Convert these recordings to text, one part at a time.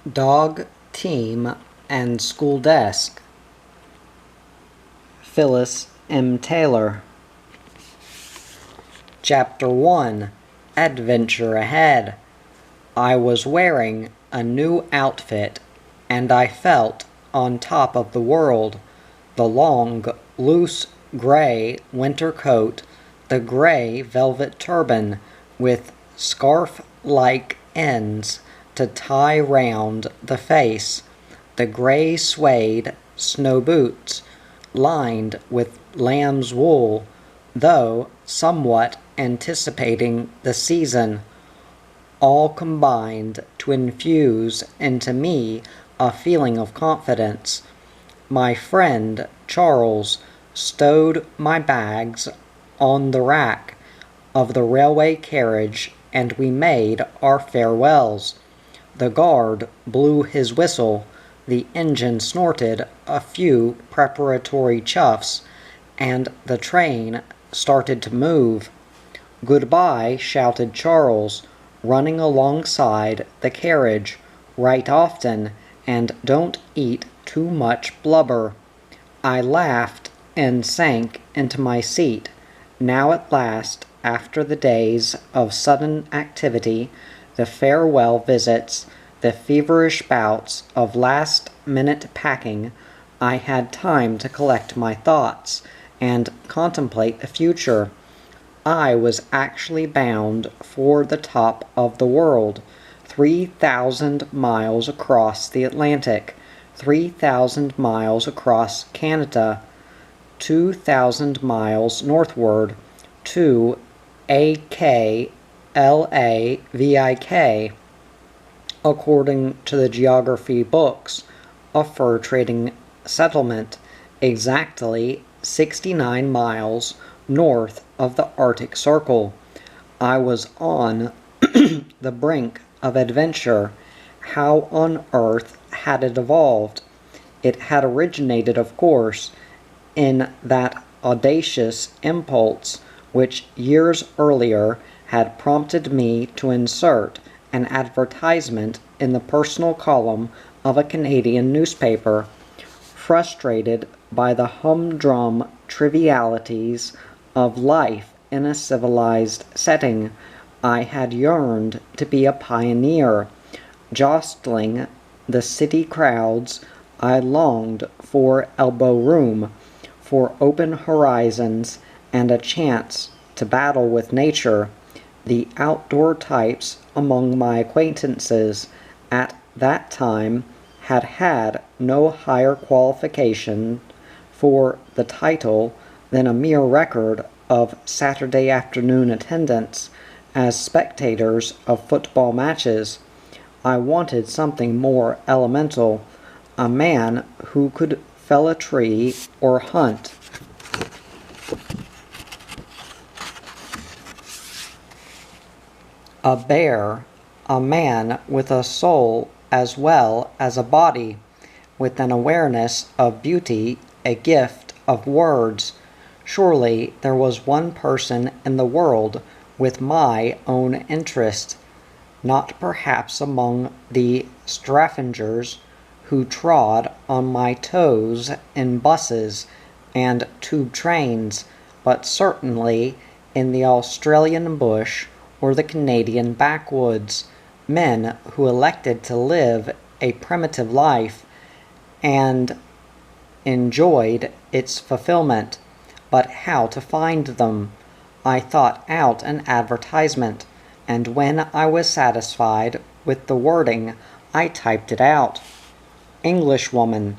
Dog, Team, and School Desk. Phyllis M. Taylor. Chapter 1. Adventure Ahead. I was wearing a new outfit, and I felt on top of the world. The long, loose gray winter coat, the gray velvet turban with scarf-like ends to tie round the face, the gray suede snow boots, lined with lamb's wool, though somewhat anticipating the season, all combined to infuse into me a feeling of confidence. My friend Charles stowed my bags on the rack of the railway carriage, and we made our farewells. The guard blew his whistle, the engine snorted a few preparatory chuffs, and the train started to move. "Goodbye," shouted Charles, running alongside the carriage. "Write often, and don't eat too much blubber." I laughed and sank into my seat. Now at last, after the days of sudden activity, the farewell visits, the feverish bouts of last-minute packing, I had time to collect my thoughts and contemplate the future. I was actually bound for the top of the world, 3,000 miles across the Atlantic, 3,000 miles across Canada, 2,000 miles northward to AKLAVIK, according to the geography books, a fur trading settlement exactly 69 miles north of the Arctic Circle. I was on the brink of adventure. How on earth had it evolved? It had originated, of course, in that audacious impulse which years earlier had prompted me to insert an advertisement in the personal column of a Canadian newspaper. Frustrated by the humdrum trivialities of life in a civilized setting, I had yearned to be a pioneer. Jostling the city crowds, I longed for elbow room, for open horizons, and a chance to battle with nature. The outdoor types among my acquaintances at that time had had no higher qualification for the title than a mere record of Saturday afternoon attendance as spectators of football matches. I wanted something more elemental, a man who could fell a tree or hunt. A bear, a man with a soul as well as a body, with an awareness of beauty, a gift of words. Surely there was one person in the world with my own interest, not perhaps among the strangers who trod on my toes in buses and tube trains, but certainly in the Australian bush or the Canadian backwoods, men who elected to live a primitive life and enjoyed its fulfillment. But how to find them? I thought out an advertisement, and when I was satisfied with the wording, I typed it out. Englishwoman,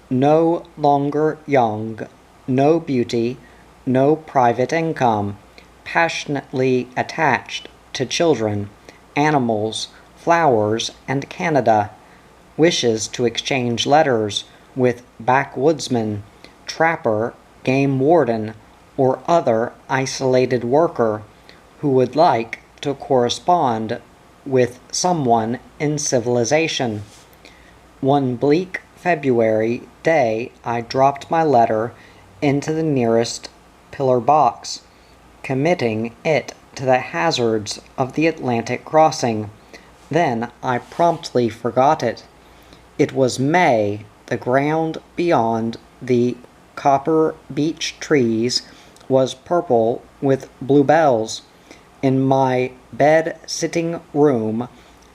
no longer young, no beauty, no private income, passionately attached to children, animals, flowers, and Canada, wishes to exchange letters with backwoodsman, trapper, game warden, or other isolated worker who would like to correspond with someone in civilization. One bleak February day I dropped my letter into the nearest pillar box, committing it to the hazards of the Atlantic crossing. Then I promptly forgot it. It was May. The ground beyond the copper beech trees was purple with bluebells. In my bed-sitting room,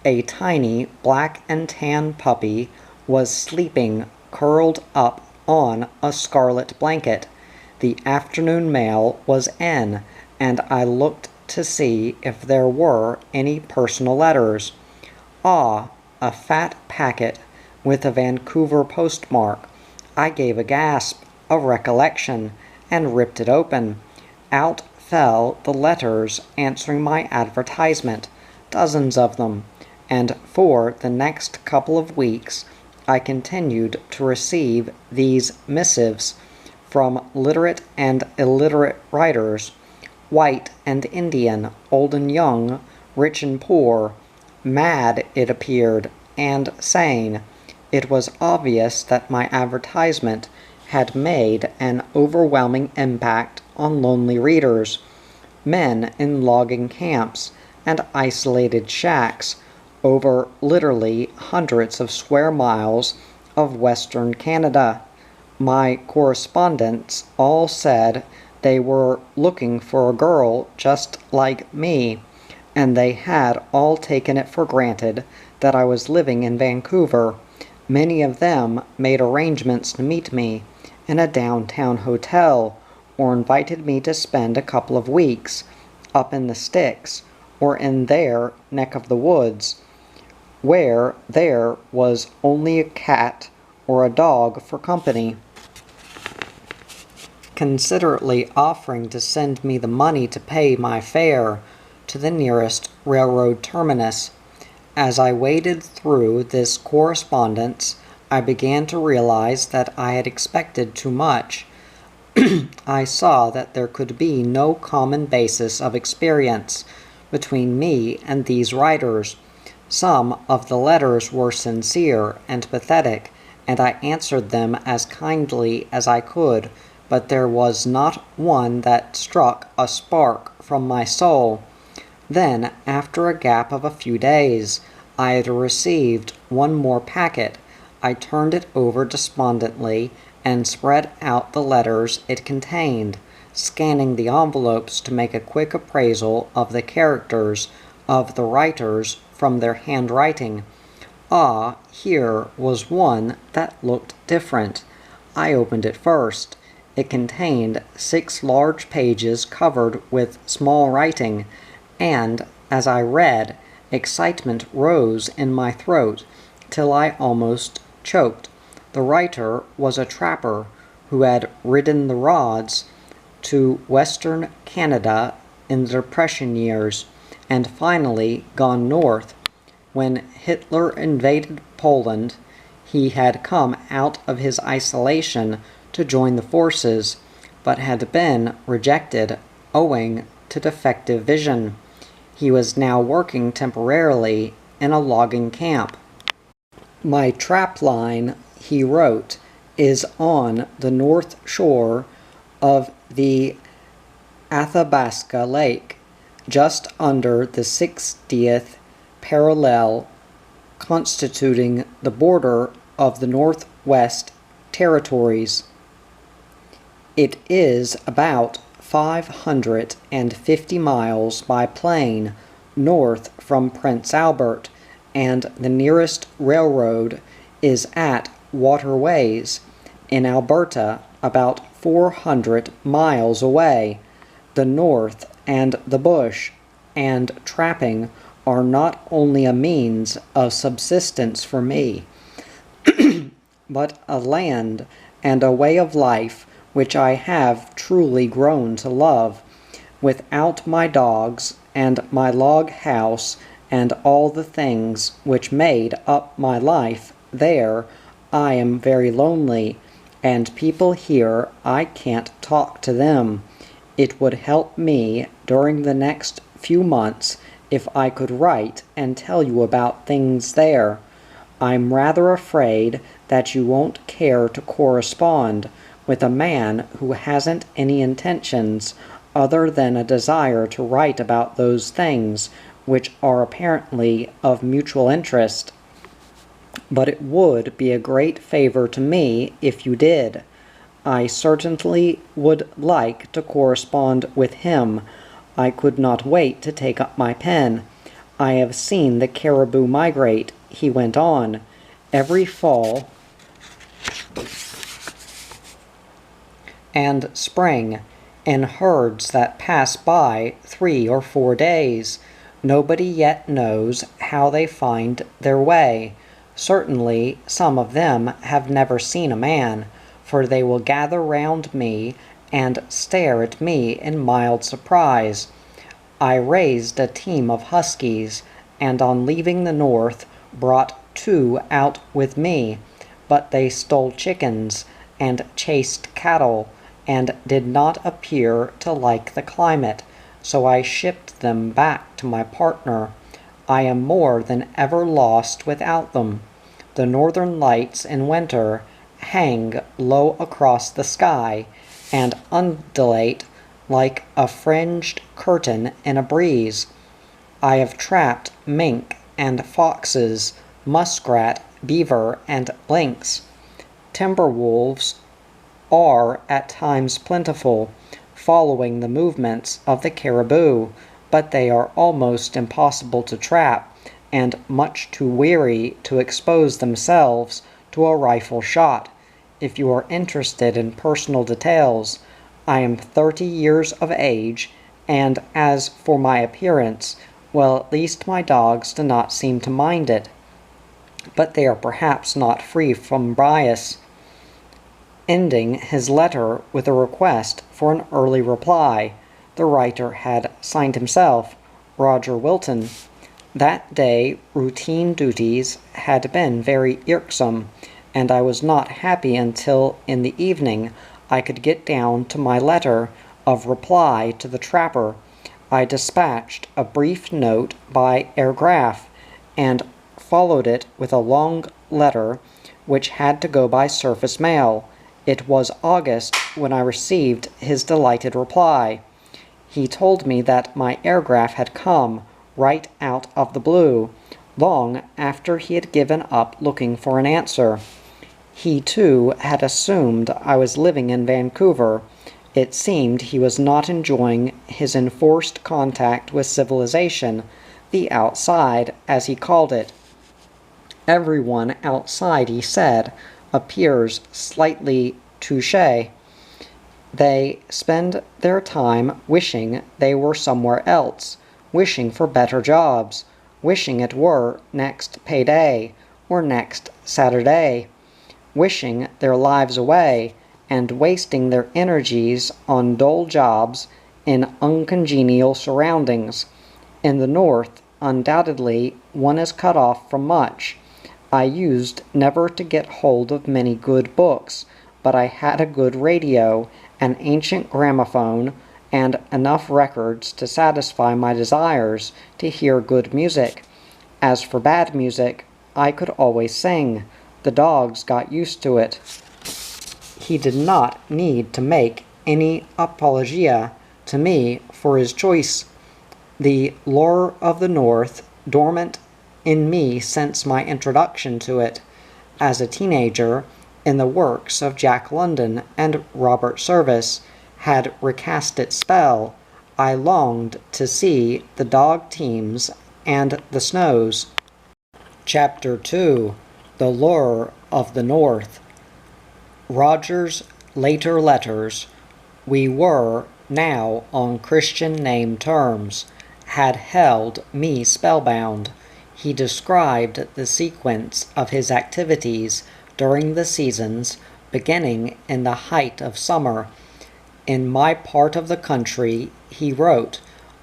a tiny black and tan puppy was sleeping curled up on a scarlet blanket. The afternoon mail was in, and I looked to see if there were any personal letters. Ah, a fat packet with a Vancouver postmark. I gave a gasp of recollection and ripped it open. Out fell the letters answering my advertisement, dozens of them, and for the next couple of weeks I continued to receive these missives from literate and illiterate writers, white and Indian, old and young, rich and poor, mad, it appeared, and sane. It was obvious that my advertisement had made an overwhelming impact on lonely readers, men in logging camps and isolated shacks over literally hundreds of square miles of Western Canada. My correspondents all said they were looking for a girl just like me, and they had all taken it for granted that I was living in Vancouver. Many of them made arrangements to meet me in a downtown hotel, or invited me to spend a couple of weeks up in the sticks or in their neck of the woods, where there was only a cat or a dog for company, considerately offering to send me the money to pay my fare to the nearest railroad terminus. As I waded through this correspondence, I began to realize that I had expected too much. I saw that there could be no common basis of experience between me and these writers. Some of the letters were sincere and pathetic, and I answered them as kindly as I could, but there was not one that struck a spark from my soul. Then, after a gap of a few days, I had received one more packet. I turned it over despondently and spread out the letters it contained, scanning the envelopes to make a quick appraisal of the characters of the writers from their handwriting. Ah, here was one that looked different. I opened it first. It contained 6 large pages covered with small writing, and as I read, excitement rose in my throat till I almost choked. The writer was a trapper who had ridden the rods to Western Canada in the Depression years, and finally gone north. When Hitler invaded Poland, he had come out of his isolation to join the forces, but had been rejected owing to defective vision. He was now working temporarily in a logging camp. My trap line, he wrote, is on the north shore of the Athabasca Lake, just under the 60th parallel, constituting the border of the Northwest Territories. It is about 550 miles by plane north from Prince Albert, and the nearest railroad is at Waterways in Alberta, about 400 miles away. The north and the bush and trapping are not only a means of subsistence for me, but a land and a way of life which I have truly grown to love. Without my dogs and my log house and all the things which made up my life there, I am very lonely, and people here, I can't talk to them. It would help me during the next few months if I could write and tell you about things there. I'm rather afraid that you won't care to correspond with a man who hasn't any intentions other than a desire to write about those things which are apparently of mutual interest. but it would be a great favor to me if you did. I certainly would like to correspond with him. I could not wait to take up my pen. I have seen the caribou migrate," he went on, "every fall and spring, in herds that pass by 3 or 4 days. Nobody yet knows how they find their way. Certainly some of them have never seen a man, for they will gather round me and stare at me in mild surprise. I raised a team of huskies, and on leaving the north brought 2 out with me, but they stole chickens and chased cattle, and did not appear to like the climate, so I shipped them back to my partner. I am more than ever lost without them. The northern lights in winter hang low across the sky, and undulate like a fringed curtain in a breeze. I have trapped mink and foxes, muskrat, beaver, and lynx. Timber wolves are at times plentiful, following the movements of the caribou, but they are almost impossible to trap, and much too wary to expose themselves to a rifle shot. If you are interested in personal details, I am 30 years of age, and as for my appearance, well, at least my dogs do not seem to mind it. But they are perhaps not free from bias." Ending his letter with a request for an early reply, the writer had signed himself Roger Wilton. That day routine duties had been very irksome, and I was not happy until in the evening I could get down to my letter of reply to the trapper. I dispatched a brief note by airgraph, and followed it with a long letter which had to go by surface mail. It was August when I received his delighted reply. He told me that my airgraph had come right out of the blue, long after he had given up looking for an answer. He, too, had assumed I was living in Vancouver. It seemed he was not enjoying his enforced contact with civilization, the outside, as he called it. Everyone outside, he said, appears slightly touché. They spend their time wishing they were somewhere else, wishing for better jobs, wishing it were next payday or next Saturday, wishing their lives away, and wasting their energies on dull jobs in uncongenial surroundings. In the North, undoubtedly, one is cut off from much. I used never to get hold of many good books, but I had a good radio, an ancient gramophone, and enough records to satisfy my desires to hear good music. As for bad music, I could always sing. The dogs got used to it. He did not need to make any apologia to me for his choice. The lure of the North, dormant in me since my introduction to it, as a teenager, in the works of Jack London and Robert Service, had recast its spell. I longed to see the dog teams and the snows. Chapter 2. The Lure of the North. Roger's later letters, we were now on Christian name terms, had held me spellbound. He described the sequence of his activities during the seasons, beginning in the height of summer. In my part of the country, he wrote,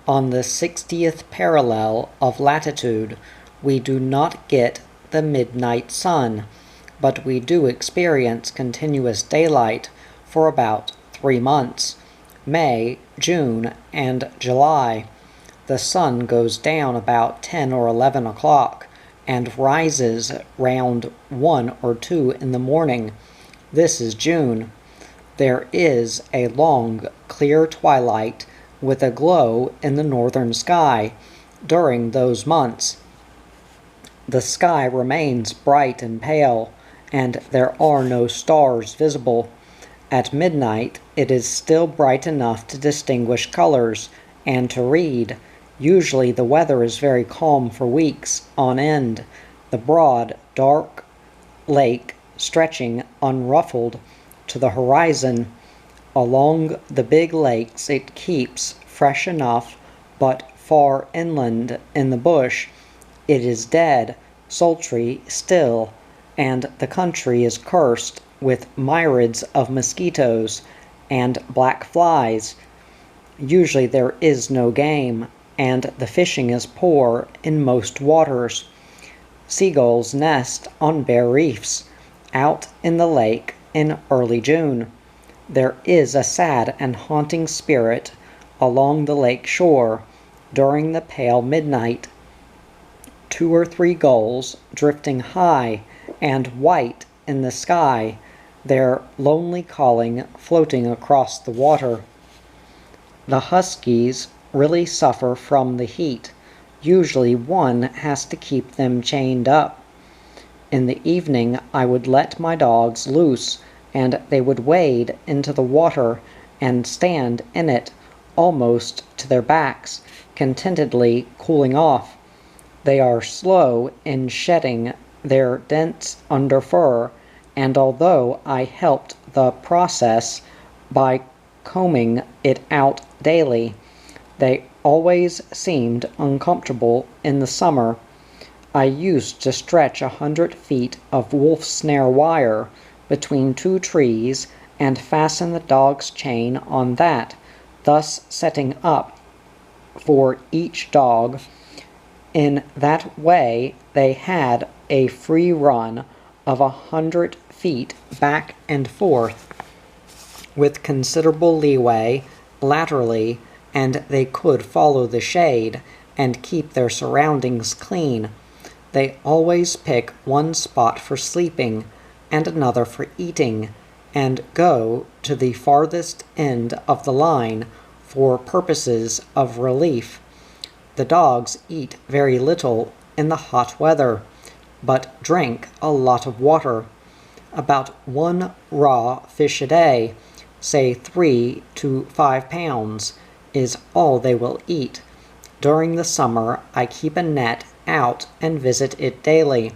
on the 60th parallel of latitude, we do not get the midnight sun, but we do experience continuous daylight for about 3 months, May, June, and July. The sun goes down about 10 or 11 o'clock, and rises round 1 or 2 in the morning. This is June. There is a long, clear twilight with a glow in the northern sky during those months. The sky remains bright and pale, and there are no stars visible. At midnight it is still bright enough to distinguish colors and to read. Usually the weather is very calm for weeks on end, the broad, dark lake stretching unruffled to the horizon. Along the big lakes it keeps fresh enough, but far inland in the bush it is dead, sultry still, and the country is cursed with myriads of mosquitoes and black flies. Usually there is no game, and the fishing is poor in most waters. Seagulls nest on bare reefs out in the lake in early June. There is a sad and haunting spirit along the lake shore during the pale midnight. 2 or 3 gulls drifting high and white in the sky, their lonely calling floating across the water. The huskies really suffer from the heat. Usually one has to keep them chained up. In the evening I would let my dogs loose, and they would wade into the water and stand in it almost to their backs, contentedly cooling off. They are slow in shedding their dense underfur, and although I helped the process by combing it out daily, they always seemed uncomfortable in the summer. I used to stretch 100 feet of wolf snare wire between 2 trees and fasten the dog's chain on that, thus setting up for each dog. In that way they had a free run of 100 feet back and forth, with considerable leeway laterally, and they could follow the shade and keep their surroundings clean. They always pick one spot for sleeping and another for eating, and go to the farthest end of the line for purposes of relief. The dogs eat very little in the hot weather, but drink a lot of water. About 1 raw fish a day, say 3 to 5 pounds, is all they will eat. During the summer I keep a net out and visit it daily.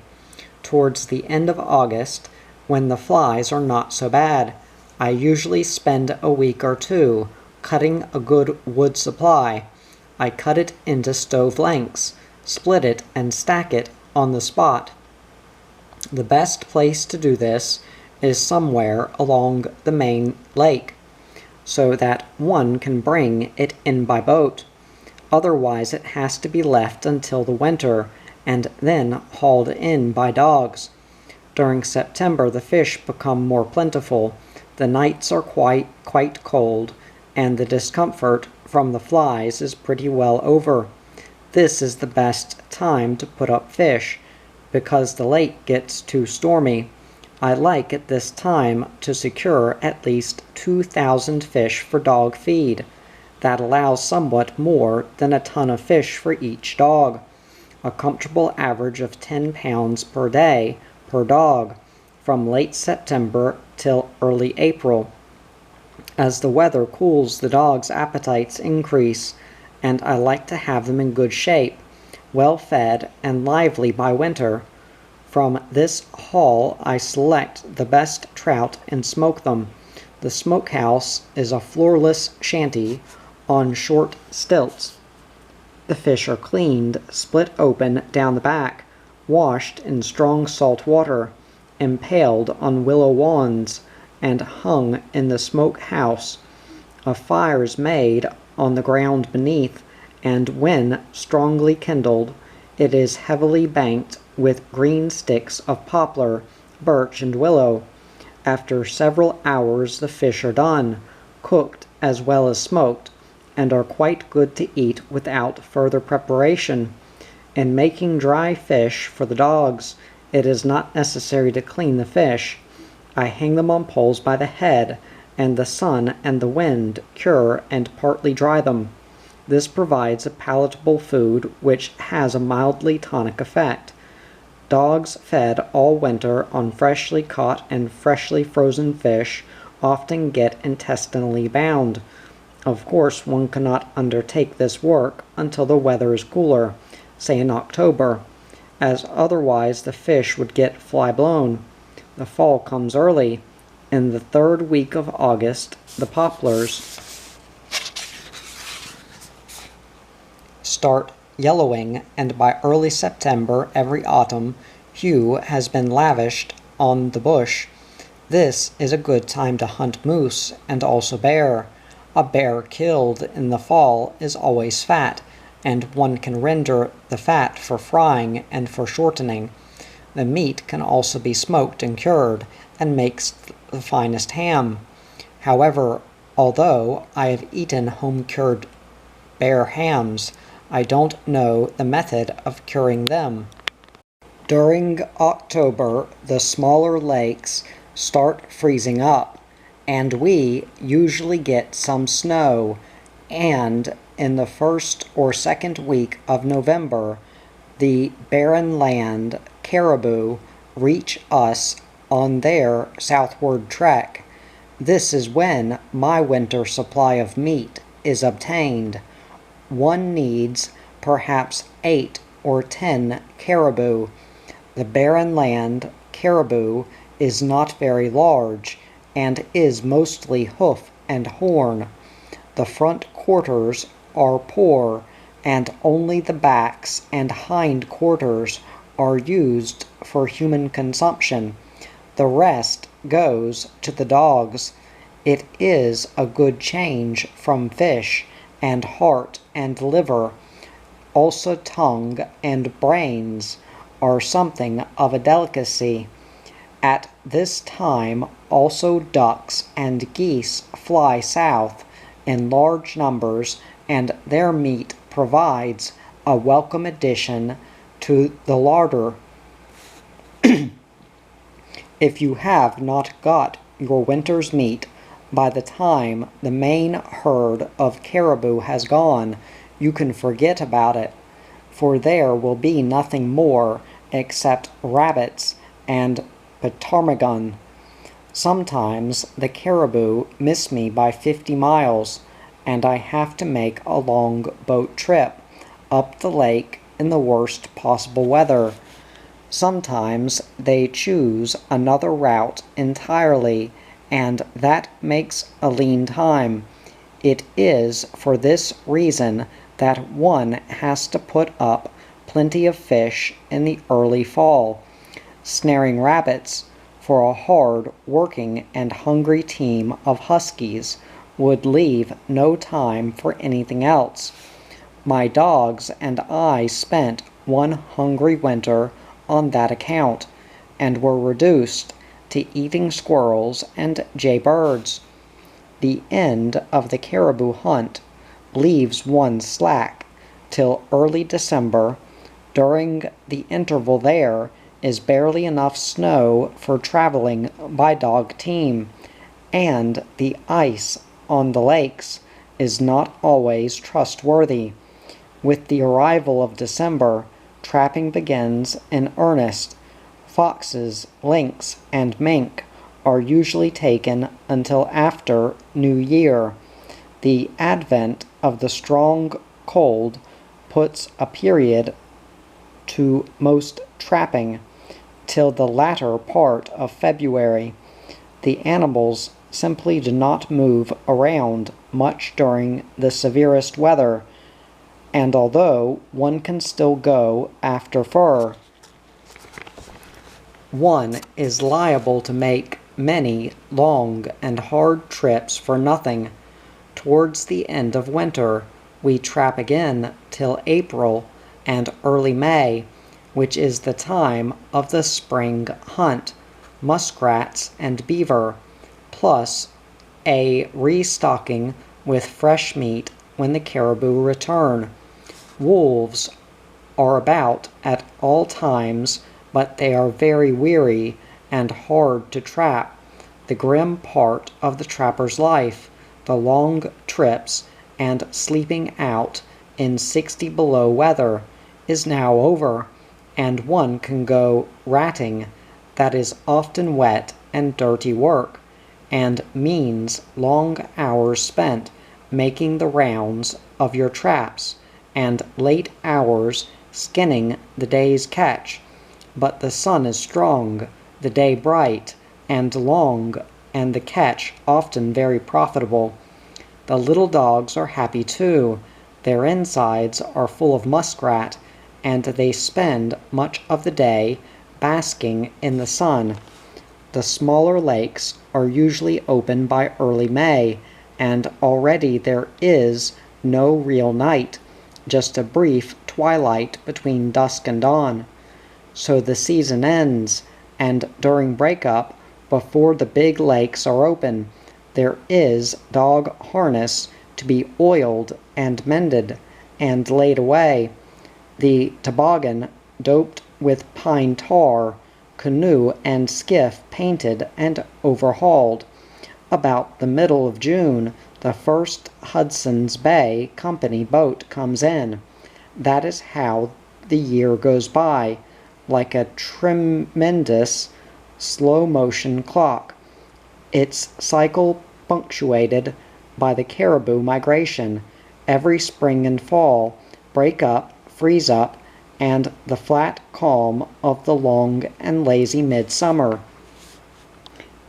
Towards the end of August, when the flies are not so bad, I usually spend a week or 2 cutting a good wood supply. I cut it into stove lengths, split it, and stack it on the spot. The best place to do this is somewhere along the main lake, so that one can bring it in by boat. Otherwise it has to be left until the winter, and then hauled in by dogs. During September the fish become more plentiful, the nights are quite cold, and the discomfort from the flies is pretty well over. This is the best time to put up fish, because the lake gets too stormy. I like at this time to secure at least 2,000 fish for dog feed. That allows somewhat more than a ton of fish for each dog. A comfortable average of 10 pounds per day per dog, from late September till early April. As the weather cools, the dogs' appetites increase, and I like to have them in good shape, well fed and lively by winter. From this haul I select the best trout and smoke them. The smokehouse is a floorless shanty on short stilts. The fish are cleaned, split open down the back, washed in strong salt water, impaled on willow wands, and hung in the smokehouse. A fire is made on the ground beneath, and when strongly kindled, it is heavily banked with green sticks of poplar, birch, and willow. After several hours the fish are done, cooked as well as smoked, and are quite good to eat without further preparation. In making dry fish for the dogs, it is not necessary to clean the fish. I hang them on poles by the head, and the sun and the wind cure and partly dry them. This provides a palatable food which has a mildly tonic effect. Dogs fed all winter on freshly caught and freshly frozen fish often get intestinally bound. Of course, one cannot undertake this work until the weather is cooler, say in October, as otherwise the fish would get fly-blown. The fall comes early. In the third week of August, the poplars start yellowing, and by early September every autumn, hue has been lavished on the bush. This is a good time to hunt moose and also bear. A bear killed in the fall is always fat, and one can render the fat for frying and for shortening. The meat can also be smoked and cured, and makes the finest ham. However, although I have eaten home-cured bear hams, I don't know the method of curing them. During October, the smaller lakes start freezing up, and we usually get some snow, and in the first or second week of November, the barren land caribou reach us on their southward trek. This is when my winter supply of meat is obtained. One needs perhaps 8 or 10 caribou. The barren land caribou is not very large, and is mostly hoof and horn. The front quarters are poor, and only the backs and hind quarters are used for human consumption. The rest goes to the dogs. It is a good change from fish, and heart and liver. Also tongue and brains are something of a delicacy. At this time also ducks and geese fly south in large numbers, and their meat provides a welcome addition to the larder. If you have not got your winter's meat by the time the main herd of caribou has gone, you can forget about it, for there will be nothing more except rabbits and ptarmigan. Sometimes the caribou miss me by 50 miles, and I have to make a long boat trip up the lake in the worst possible weather. Sometimes they choose another route entirely, and that makes a lean time. It is for this reason that one has to put up plenty of fish in the early fall. Snaring rabbits for a hard working and hungry team of huskies would leave no time for anything else. My dogs and I spent one hungry winter on that account, and were reduced to eating squirrels and jaybirds. The end of the caribou hunt leaves one slack till early December. During the interval there is barely enough snow for traveling by dog team, and the ice on the lakes is not always trustworthy. With the arrival of December, trapping begins in earnest. Foxes, lynx, and mink are usually taken until after New Year. The advent of the strong cold puts a period to most trapping till the latter part of February. The animals simply do not move around much during the severest weather, and although one can still go after fur, one is liable to make many long and hard trips for nothing. Towards the end of winter, we trap again till April and early May, which is the time of the spring hunt, muskrats and beaver, plus a restocking with fresh meat when the caribou return. Wolves are about at all times, but they are very weary and hard to trap. The grim part of the trapper's life, the long trips and sleeping out in 60 below weather, is now over, and one can go ratting. That is often wet and dirty work, and means long hours spent making the rounds of your traps, and late hours skinning the day's catch. But the sun is strong, the day bright and long, and the catch often very profitable. The little dogs are happy too. Their insides are full of muskrat, and they spend much of the day basking in the sun. The smaller lakes are usually open by early May, and already there is no real night, just a brief twilight between dusk and dawn. So the season ends, and during breakup, before the big lakes are open, there is dog harness to be oiled and mended and laid away, the toboggan doped with pine tar, canoe and skiff painted and overhauled. About the middle of June, the first Hudson's Bay Company boat comes in. That is how the year goes by, like a tremendous slow-motion clock, its cycle punctuated by the caribou migration. Every spring and fall break up, freeze up, and the flat calm of the long and lazy midsummer.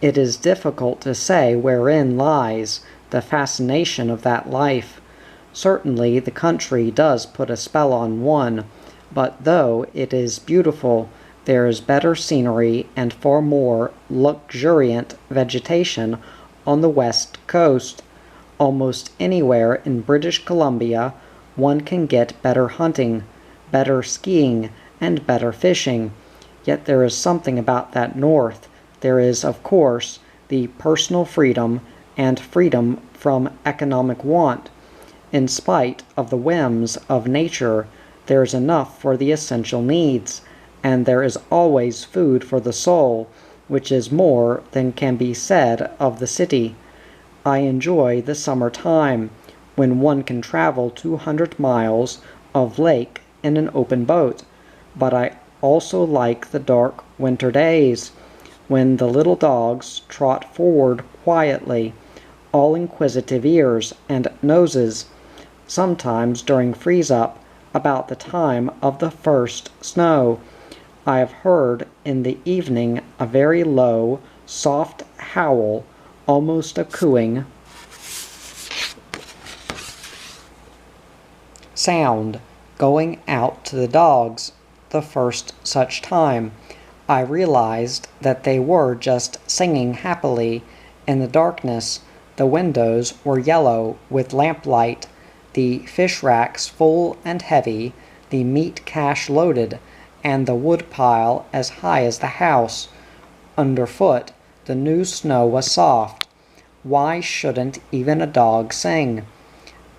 It is difficult to say wherein lies the fascination of that life. Certainly the country does put a spell on one, but though it is beautiful, there is better scenery and far more luxuriant vegetation on the west coast. Almost anywhere in British Columbia one can get better hunting, better skiing, and better fishing. Yet there is something about that north. There is, of course, the personal freedom and freedom from economic want. In spite of the whims of nature, there is enough for the essential needs, and there is always food for the soul, which is more than can be said of the city. I enjoy the summer time, when one can travel 200 miles of lake in an open boat, but I also like the dark winter days, when the little dogs trot forward quietly, all inquisitive ears and noses. Sometimes during freeze-up, about the time of the first snow, I have heard in the evening a very low, soft howl, almost a cooing sound, going out to the dogs the first such time. I realized that they were just singing happily. In the darkness, the windows were yellow with lamplight, the fish racks full and heavy, the meat cache loaded, and the wood pile as high as the house. Underfoot, the new snow was soft. Why shouldn't even a dog sing?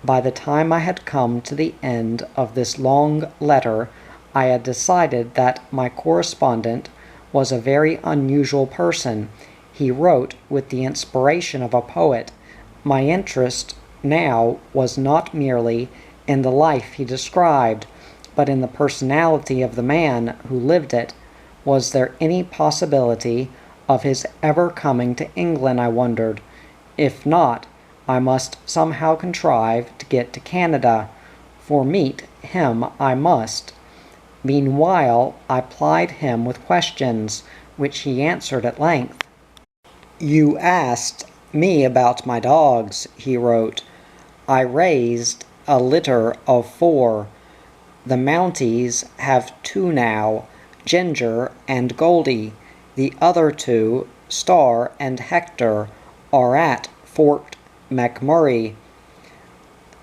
By the time I had come to the end of this long letter, I had decided that my correspondent was a very unusual person. He wrote with the inspiration of a poet. My interest now was not merely in the life he described, but in the personality of the man who lived it. Was there any possibility of his ever coming to England, I wondered? If not, I must somehow contrive to get to Canada, for meet him I must. Meanwhile, I plied him with questions, which he answered at length. "You asked me about my dogs," he wrote. "I raised a litter of 4. The Mounties have 2 now, Ginger and Goldie. The other 2, Star and Hector, are at Fort McMurray.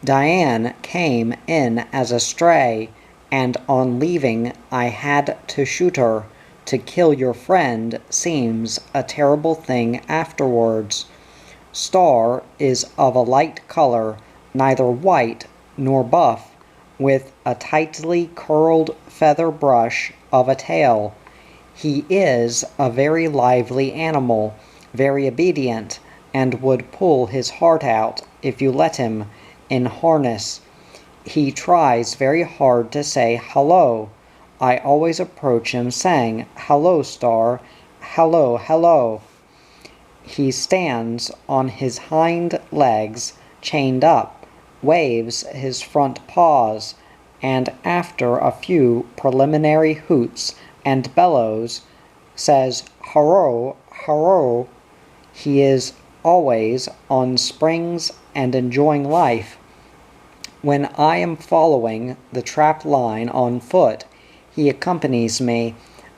Diane came in as a stray, and on leaving I had to shoot her. To kill your friend seems a terrible thing afterwards. Star is of a light color, neither white nor buff, with a tightly curled feather brush of a tail. He is a very lively animal, very obedient, and would pull his heart out if you let him, in harness. He tries very hard to say hello. I always approach him saying, "Hello, Star, hello, hello." He stands on his hind legs, chained up, waves his front paws, and after a few preliminary hoots and bellows, says, "Hurro, hurro." He is always on springs and enjoying life. When I am following the trap line on foot, he accompanies me,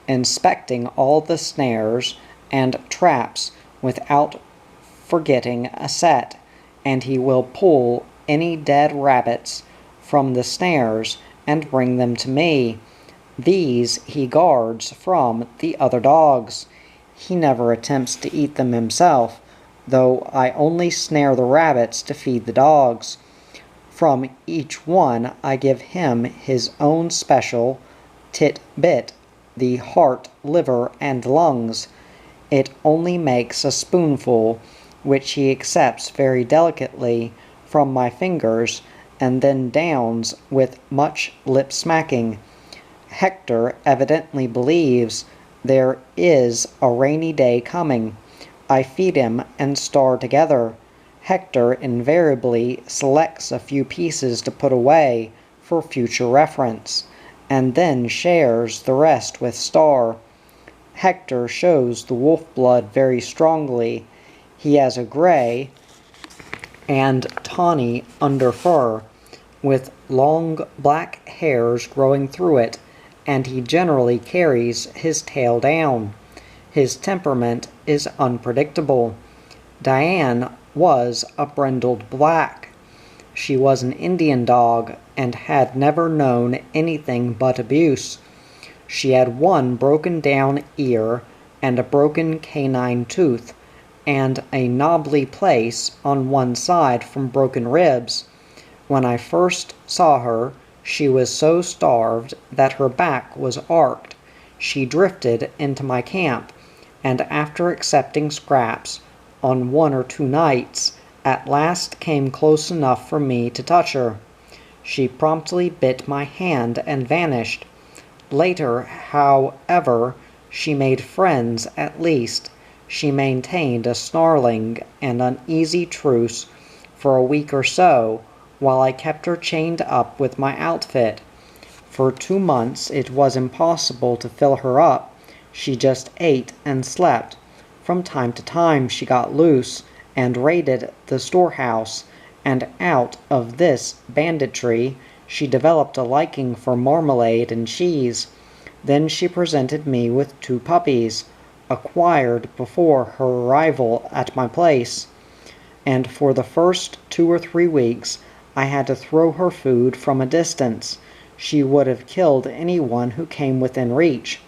inspecting all the snares and traps without forgetting a set, and he will pull any dead rabbits from the snares and bring them to me. These he guards from the other dogs. He never attempts to eat them himself, though I only snare the rabbits to feed the dogs. From each one I give him his own special tit-bit, the heart, liver, and lungs. It only makes a spoonful, which he accepts very delicately from my fingers, and then downs with much lip-smacking. Hector evidently believes there is a rainy day coming. I feed him and Star together. Hector invariably selects a few pieces to put away for future reference, and then shares the rest with Star. Hector shows the wolf blood very strongly. He has a gray and tawny underfur, with long black hairs growing through it, and he generally carries his tail down. His temperament is unpredictable. Diane was a brindled black. She was an Indian dog, and had never known anything but abuse. She had one broken-down ear, and a broken canine tooth, and a knobbly place on one side from broken ribs. When I first saw her, she was so starved that her back was arched. She drifted into my camp, and after accepting scraps on 1 or 2 nights, at last came close enough for me to touch her. She promptly bit my hand and vanished. Later, however, she made friends at least. She maintained a snarling and uneasy truce for a week or so, while I kept her chained up with my outfit. For 2 months it was impossible to fill her up. She just ate and slept. From time to time she got loose and raided the storehouse, and out of this banditry she developed a liking for marmalade and cheese. Then she presented me with 2 puppies, acquired before her arrival at my place, and for the first 2 or 3 weeks I had to throw her food from a distance. She would have killed anyone who came within reach.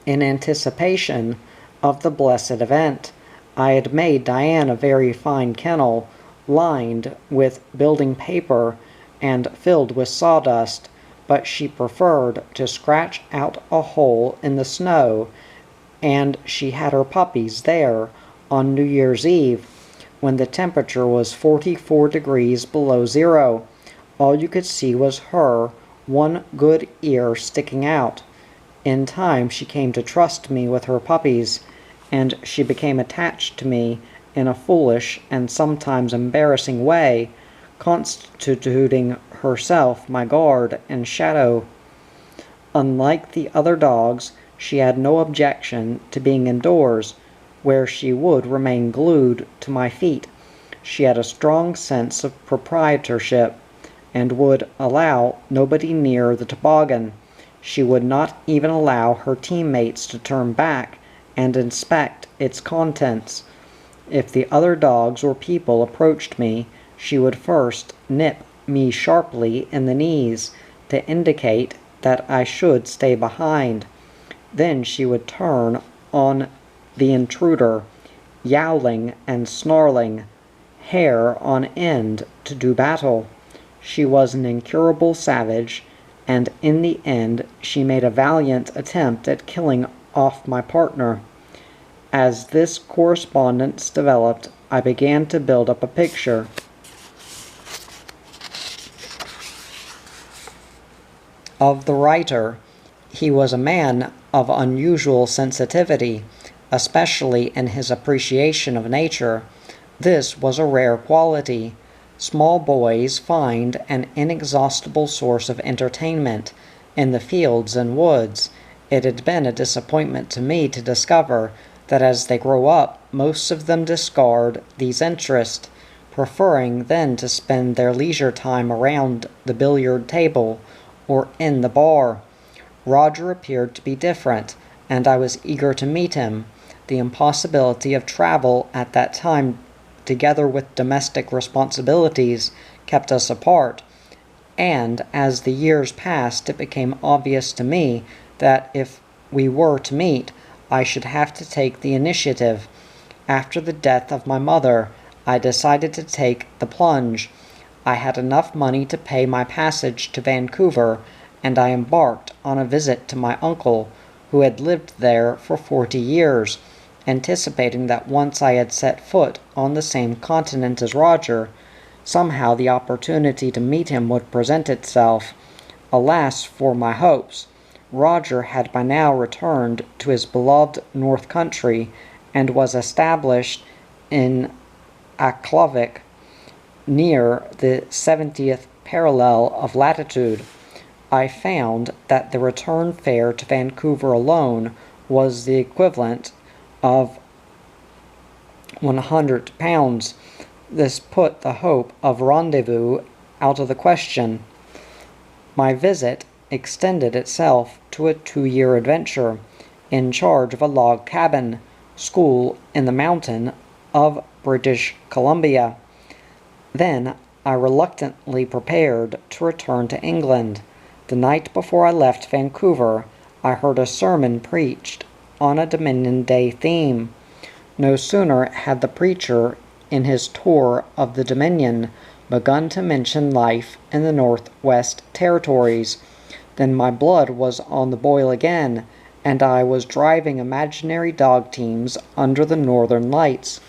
In anticipation of the blessed event, I had made Diane a very fine kennel, lined with building paper and filled with sawdust, but she preferred to scratch out a hole in the snow, and she had her puppies there on New Year's Eve, when the temperature was 44 degrees below zero. All you could see was her, one good ear sticking out. In time she came to trust me with her puppies, and she became attached to me in a foolish and sometimes embarrassing way, constituting herself my guard and shadow. Unlike the other dogs, she had no objection to being indoors, where she would remain glued to my feet. She had a strong sense of proprietorship, and would allow nobody near the toboggan. She would not even allow her teammates to turn back and inspect its contents. If the other dogs or people approached me, she would first nip me sharply in the knees to indicate that I should stay behind. Then she would turn on the intruder, yowling and snarling, hair on end, to do battle. She was an incurable savage, and in the end she made a valiant attempt at killing off my partner. As this correspondence developed, I began to build up a picture of the writer He was a man of unusual sensitivity, especially in his appreciation of nature. This was a rare quality. Small boys find an inexhaustible source of entertainment in the fields and woods. It had been a disappointment to me to discover that as they grow up, most of them discard these interests, preferring then to spend their leisure time around the billiard table or in the bar. Roger appeared to be different, and I was eager to meet him. The impossibility of travel at that time, together with domestic responsibilities, kept us apart, and as the years passed, it became obvious to me that if we were to meet, I should have to take the initiative. After the death of my mother, I decided to take the plunge. I had enough money to pay my passage to Vancouver, and I embarked on a visit to my uncle, who had lived there for 40 years, anticipating that once I had set foot on the same continent as Roger, somehow the opportunity to meet him would present itself. Alas for my hopes! Roger had by now returned to his beloved North Country, and was established in Aklavik, near the 70th parallel of latitude. I found that the return fare to Vancouver alone was the equivalent of £100. This put the hope of rendezvous out of the question. My visit extended itself to a 2-year adventure, in charge of a log cabin school in the mountain of British Columbia. Then I reluctantly prepared to return to England. The night before I left Vancouver, I heard a sermon preached on a Dominion Day theme. No sooner had the preacher, in his tour of the Dominion, begun to mention life in the Northwest Territories than my blood was on the boil again, and I was driving imaginary dog teams under the northern lights.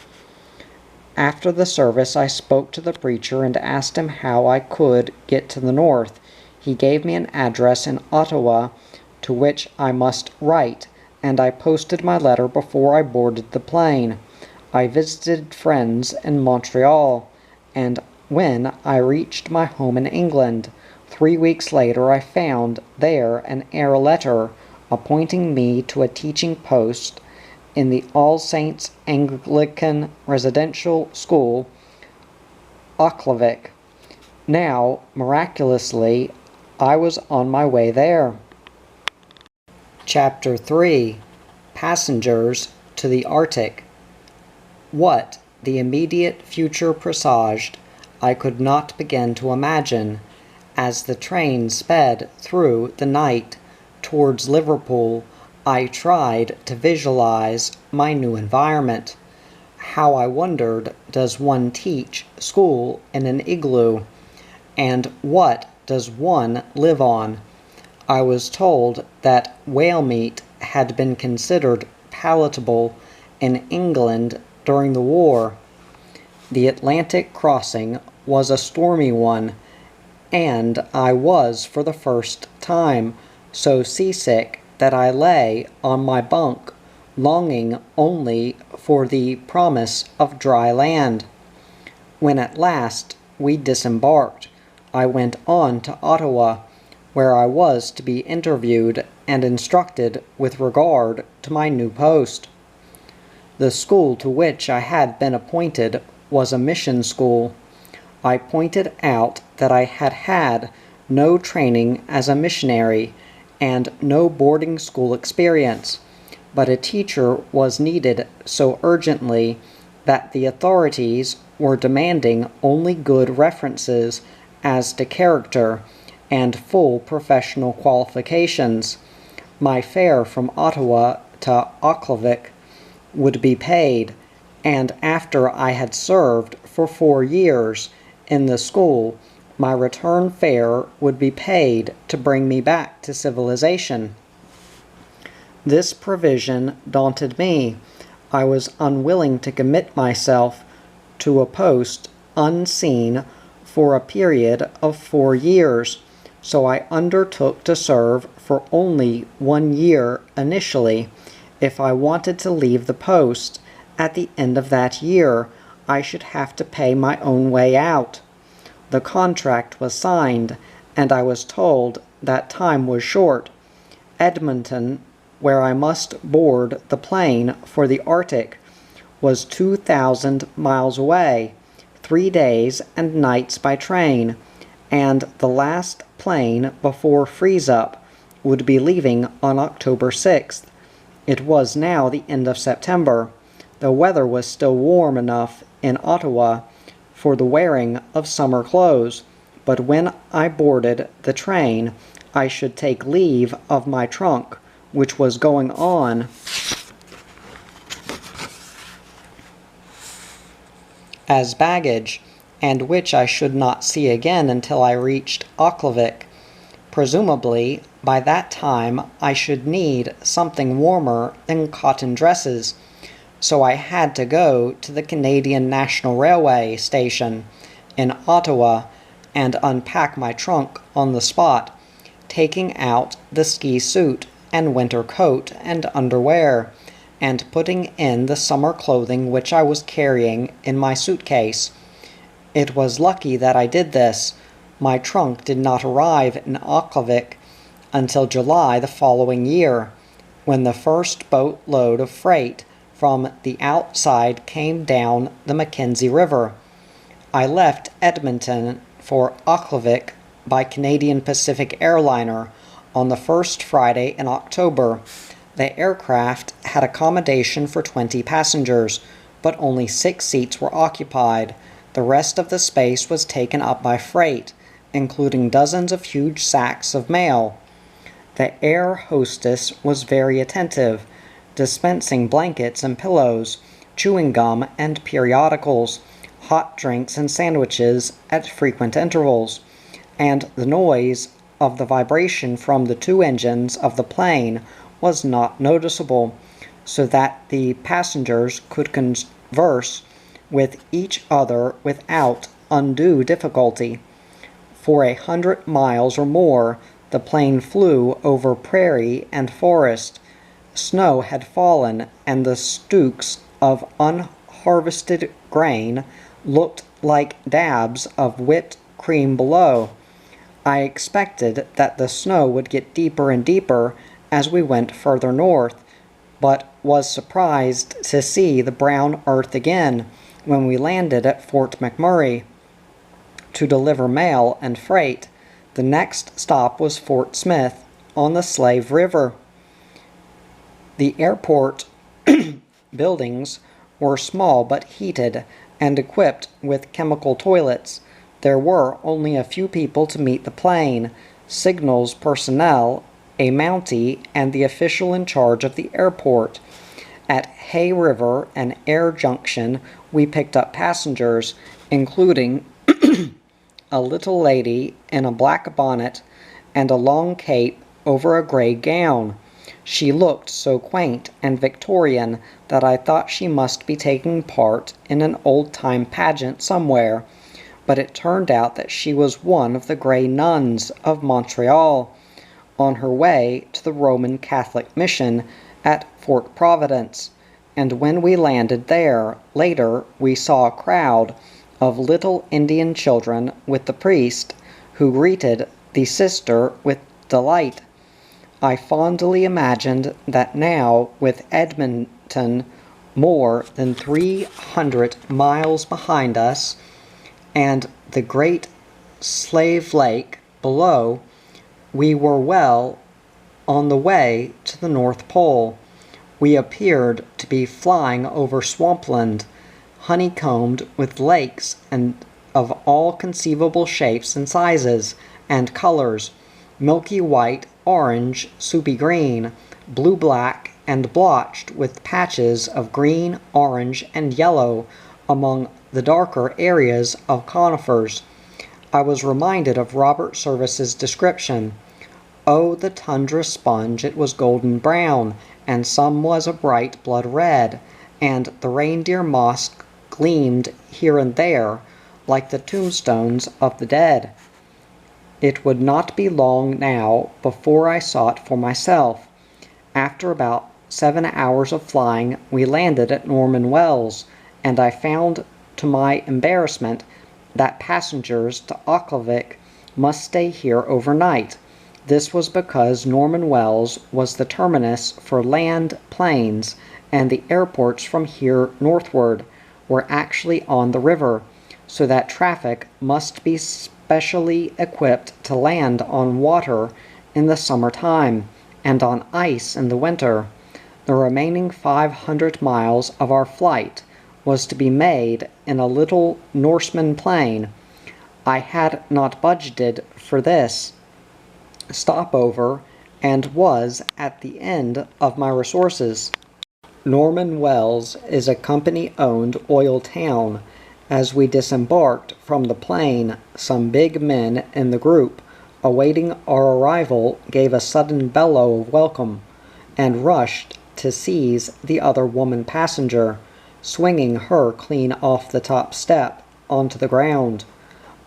After the service, I spoke to the preacher and asked him how I could get to the north. He gave me an address in Ottawa to which I must write, and I posted my letter before I boarded the plane. I visited friends in Montreal, and when I reached my home in England, 3 weeks later I found there an air letter appointing me to a teaching post in the All Saints Anglican Residential School, Aklavik. Now, miraculously, I was on my way there. Chapter 3. Passengers to the Arctic. What the immediate future presaged, I could not begin to imagine. As the train sped through the night towards Liverpool, I tried to visualize my new environment. How, I wondered, does one teach school in an igloo? And what does one live on? I was told that whale meat had been considered palatable in England during the war. The Atlantic crossing was a stormy one, and I was, for the first time, so seasick that I lay on my bunk, longing only for the promise of dry land. When at last we disembarked, I went on to Ottawa, where I was to be interviewed and instructed with regard to my new post. The school to which I had been appointed was a mission school. I pointed out that I had had no training as a missionary and no boarding school experience, but a teacher was needed so urgently that the authorities were demanding only good references as to character and full professional qualifications. My fare from Ottawa to Aklavik would be paid, and after I had served for 4 years in the school, my return fare would be paid to bring me back to civilization. This provision daunted me. I was unwilling to commit myself to a post unseen for a period of 4 years, so I undertook to serve for only 1 year initially. If I wanted to leave the post at the end of that year, I should have to pay my own way out. The contract was signed, and I was told that time was short. Edmonton, where I must board the plane for the Arctic, was 2,000 miles away, 3 days and nights by train, and the last plane before freeze-up would be leaving on October 6th. It was now the end of September. The weather was still warm enough in Ottawa for the wearing of summer clothes, but when I boarded the train, I should take leave of my trunk, which was going on as baggage, and which I should not see again until I reached Aklavik. Presumably, by that time I should need something warmer than cotton dresses, so I had to go to the Canadian National Railway station in Ottawa and unpack my trunk on the spot, taking out the ski suit and winter coat and underwear, and putting in the summer clothing which I was carrying in my suitcase. It was lucky that I did this. My trunk did not arrive in Aklavik until July the following year, when the first boatload of freight from the outside came down the Mackenzie River. I left Edmonton for Aklavik by Canadian Pacific airliner on the first Friday in October. The aircraft had accommodation for 20 passengers, but only 6 seats were occupied. The rest of the space was taken up by freight, including dozens of huge sacks of mail. The air hostess was very attentive, dispensing blankets and pillows, chewing gum and periodicals, hot drinks and sandwiches at frequent intervals, and the noise of the vibration from the 2 engines of the plane was not noticeable, so that the passengers could converse with each other without undue difficulty. For 100 miles or more, the plane flew over prairie and forest. Snow had fallen, and the stooks of unharvested grain looked like dabs of whipped cream below. I expected that the snow would get deeper and deeper as we went further north, but was surprised to see the brown earth again when we landed at Fort McMurray to deliver mail and freight. The next stop was Fort Smith on the Slave River. The airport buildings were small but heated and equipped with chemical toilets. There were only a few people to meet the plane: signals personnel, a Mountie, and the official in charge of the airport. At Hay River and Air Junction, we picked up passengers, including a little lady in a black bonnet and a long cape over a gray gown. She looked so quaint and Victorian that I thought she must be taking part in an old-time pageant somewhere, but it turned out that she was one of the Grey Nuns of Montreal, on her way to the Roman Catholic mission at Fort Providence, and when we landed there, later we saw a crowd of little Indian children with the priest, who greeted the sister with delight. I fondly imagined that now, with Edmonton more than 300 miles behind us, and the great Slave Lake below, we were well on the way to the North Pole. We appeared to be flying over swampland, honeycombed with lakes and of all conceivable shapes and sizes and colors: milky white, orange, soupy green, blue-black, and blotched with patches of green, orange, and yellow among the darker areas of conifers. I was reminded of Robert Service's description. Oh, the tundra sponge, it was golden brown, and some was a bright blood red, and the reindeer moss gleamed here and there like the tombstones of the dead. It would not be long now before I saw it for myself. After about 7 hours of flying, we landed at Norman Wells, and I found, to my embarrassment, that passengers to Auckland must stay here overnight. This was because Norman Wells was the terminus for land planes, and the airports from here northward were actually on the river, so that traffic must be specially equipped to land on water in the summertime and on ice in the winter. The remaining 500 miles of our flight was to be made in a little Norseman plane. I had not budgeted for this stopover and was at the end of my resources. Norman Wells is a company-owned oil town. As we disembarked from the plane, some big men in the group awaiting our arrival gave a sudden bellow of welcome and rushed to seize the other woman passenger, swinging her clean off the top step onto the ground.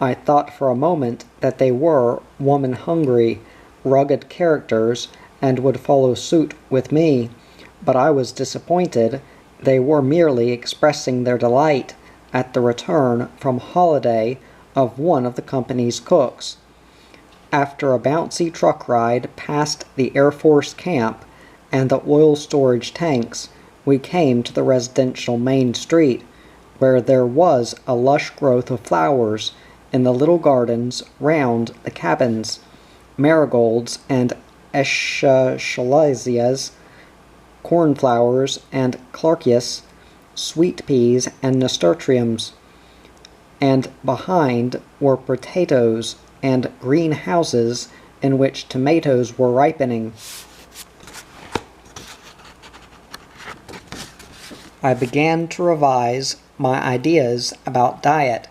I thought for a moment that they were woman-hungry, rugged characters and would follow suit with me, but I was disappointed. They were merely expressing their delight at the return from holiday of one of the company's cooks. After a bouncy truck ride past the Air Force camp and the oil storage tanks, we came to the residential main street, where there was a lush growth of flowers in the little gardens round the cabins, marigolds and eschscholtzias, cornflowers and clarkias, sweet peas and nasturtiums, and behind were potatoes and greenhouses in which tomatoes were ripening. I began to revise my ideas about diet.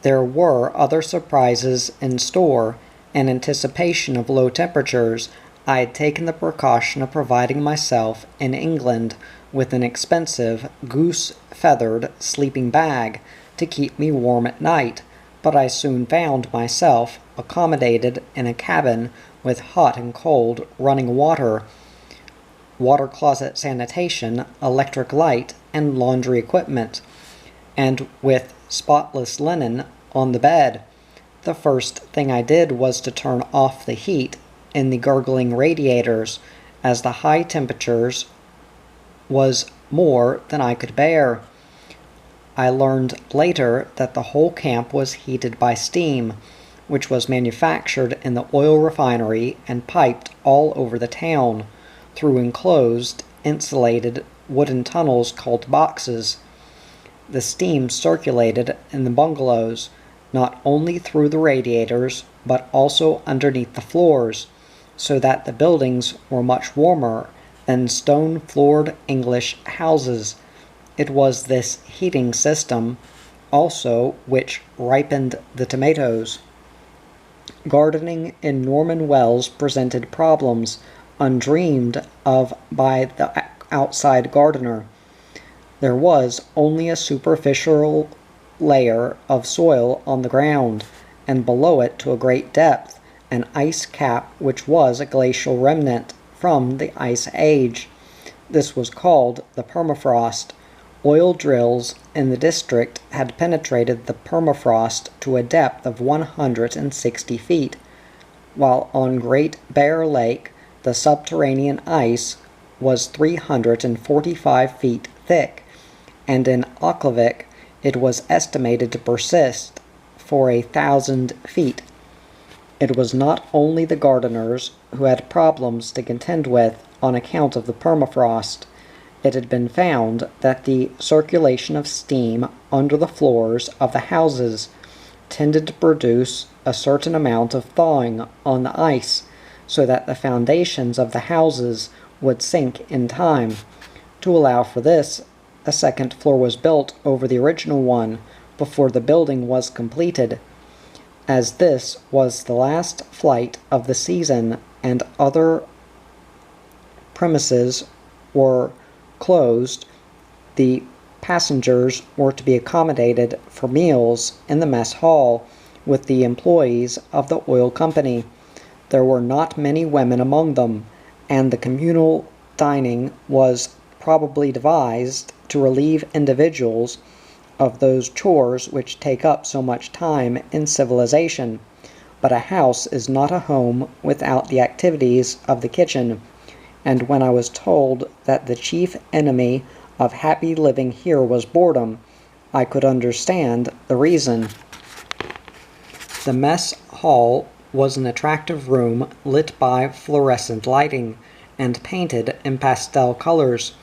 There were other surprises in store. In anticipation of low temperatures, I had taken the precaution of providing myself in England with an expensive goose-feathered sleeping bag to keep me warm at night, but I soon found myself accommodated in a cabin with hot and cold running water, water closet sanitation, electric light, and laundry equipment, and with spotless linen on the bed. The first thing I did was to turn off the heat in the gurgling radiators, as the high temperatures was more than I could bear. I learned later that the whole camp was heated by steam, which was manufactured in the oil refinery and piped all over the town through enclosed, insulated wooden tunnels called boxes. The steam circulated in the bungalows, not only through the radiators, but also underneath the floors, so that the buildings were much warmer than stone-floored English houses. It was this heating system also which ripened the tomatoes. Gardening in Norman Wells presented problems undreamed of by the outside gardener. There was only a superficial layer of soil on the ground, and below it to a great depth an ice cap which was a glacial remnant from the Ice Age. This was called the permafrost. Oil drills in the district had penetrated the permafrost to a depth of 160 feet, while on Great Bear Lake the subterranean ice was 345 feet thick, and in Auckland it was estimated to persist for 1,000 feet. It was not only the gardeners who had problems to contend with on account of the permafrost. It had been found that the circulation of steam under the floors of the houses tended to produce a certain amount of thawing on the ice, so that the foundations of the houses would sink in time. To allow for this, a second floor was built over the original one before the building was completed. As this was the last flight of the season and other premises were closed, the passengers were to be accommodated for meals in the mess hall, with the employees of the oil company. There were not many women among them, and the communal dining was probably devised to relieve individuals of those chores which take up so much time in civilization. But a house is not a home without the activities of the kitchen, and when I was told that the chief enemy of happy living here was boredom, I could understand the reason. The mess hall was an attractive room lit by fluorescent lighting and painted in pastel colors.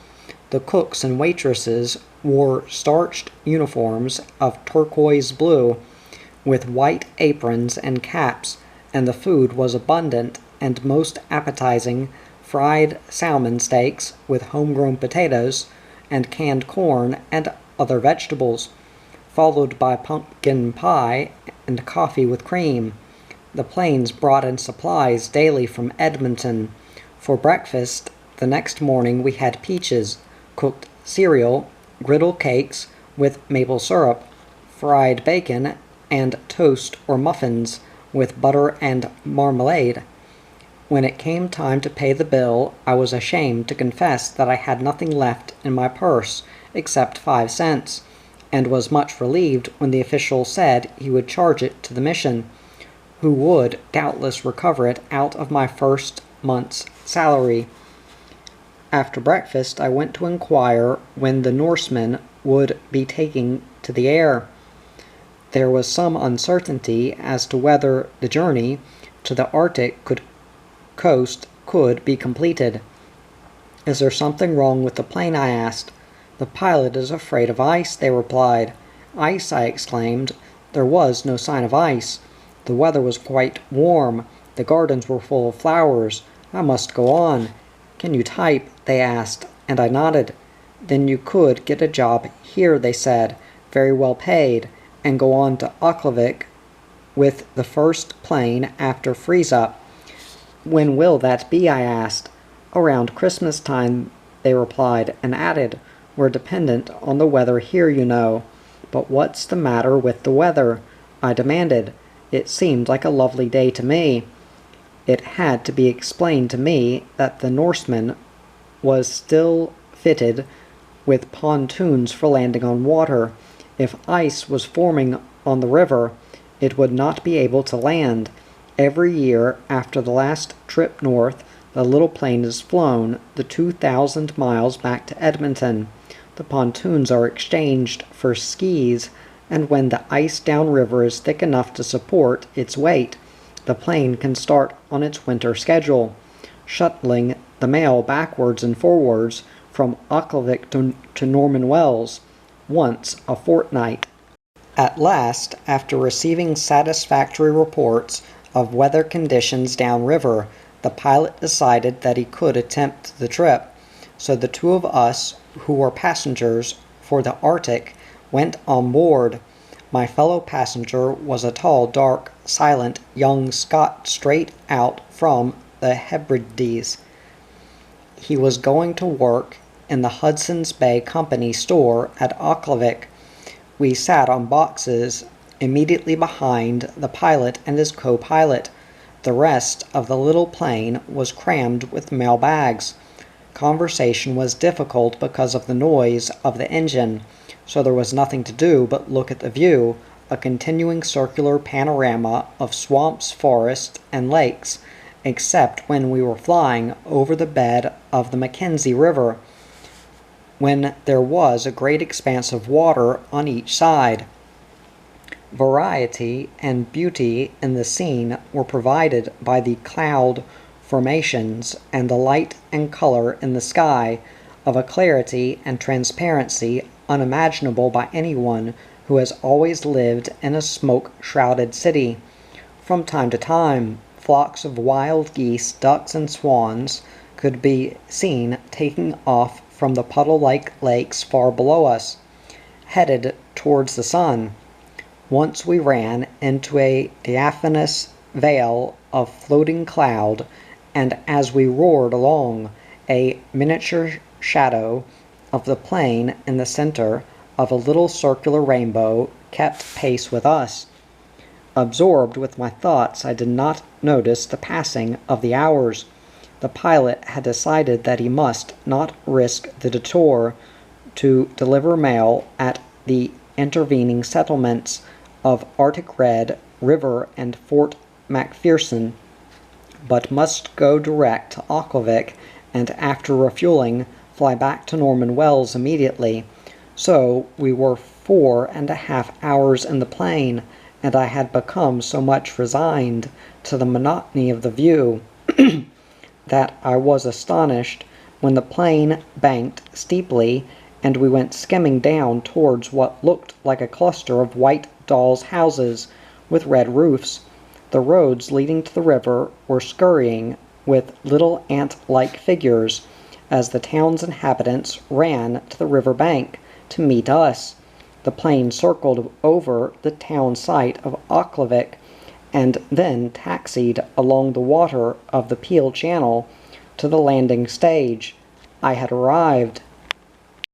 The cooks and waitresses wore starched uniforms of turquoise blue with white aprons and caps, and the food was abundant and most appetizing: fried salmon steaks with homegrown potatoes and canned corn and other vegetables, followed by pumpkin pie and coffee with cream. The planes brought in supplies daily from Edmonton. For breakfast the next morning we had peaches, cooked cereal, griddle cakes with maple syrup, fried bacon, and toast or muffins with butter and marmalade. When it came time to pay the bill, I was ashamed to confess that I had nothing left in my purse except 5 cents, and was much relieved when the official said he would charge it to the mission, who would doubtless recover it out of my first month's salary. After breakfast I went to inquire when the Norsemen would be taking to the air. There was some uncertainty as to whether the journey to the Arctic coast could be completed. "Is there something wrong with the plane?" I asked. "The pilot is afraid of ice," they replied. "Ice!" I exclaimed. There was no sign of ice. The weather was quite warm. The gardens were full of flowers. I must go on. "Can you type?" they asked, and I nodded. "Then you could get a job here," they said, "very well paid, and go on to Auckland with the first plane after freeze-up." "When will that be?" I asked. "Around Christmas time," they replied, and added, "We're dependent on the weather here, you know." "But what's the matter with the weather?" I demanded. It seemed like a lovely day to me. It had to be explained to me that the Norseman was still fitted with pontoons for landing on water. If ice was forming on the river, it would not be able to land. Every year after the last trip north, the little plane is flown the 2,000 miles back to Edmonton. The pontoons are exchanged for skis, and when the ice downriver is thick enough to support its weight, the plane can start on its winter schedule, shuttling the mail backwards and forwards from Auckland to Norman Wells once a fortnight. At last, after receiving satisfactory reports of weather conditions downriver, the pilot decided that he could attempt the trip, so the two of us, who were passengers for the Arctic, went on board. My fellow passenger was a tall, dark, silent young Scot straight out from the Hebrides. He was going to work in the Hudson's Bay Company store at Auckland. We sat on boxes immediately behind the pilot and his co-pilot. The rest of the little plane was crammed with mail bags. Conversation was difficult because of the noise of the engine, so there was nothing to do but look at the view, a continuing circular panorama of swamps, forests, and lakes, except when we were flying over the bed of the Mackenzie River, when there was a great expanse of water on each side. Variety and beauty in the scene were provided by the cloud formations and the light and color in the sky of a clarity and transparency unimaginable by anyone who has always lived in a smoke-shrouded city. From time to time, flocks of wild geese, ducks, and swans could be seen taking off from the puddle-like lakes far below us, headed towards the sun. Once we ran into a diaphanous veil of floating cloud, and as we roared along, a miniature shadow of the plane in the center of a little circular rainbow kept pace with us. Absorbed with my thoughts, I did not notice the passing of the hours. The pilot had decided that he must not risk the detour to deliver mail at the intervening settlements of Arctic Red River and Fort McPherson, but must go direct to Auckland and, after refueling, fly back to Norman Wells immediately. So we were 4.5 hours in the plane, and I had become so much resigned to the monotony of the view that I was astonished when the plane banked steeply and we went skimming down towards what looked like a cluster of white dolls' houses with red roofs. The roads leading to the river were scurrying with little ant-like figures as the town's inhabitants ran to the river bank to meet us. The plane circled over the town site of Auckland and then taxied along the water of the Peel Channel to the landing stage. I had arrived.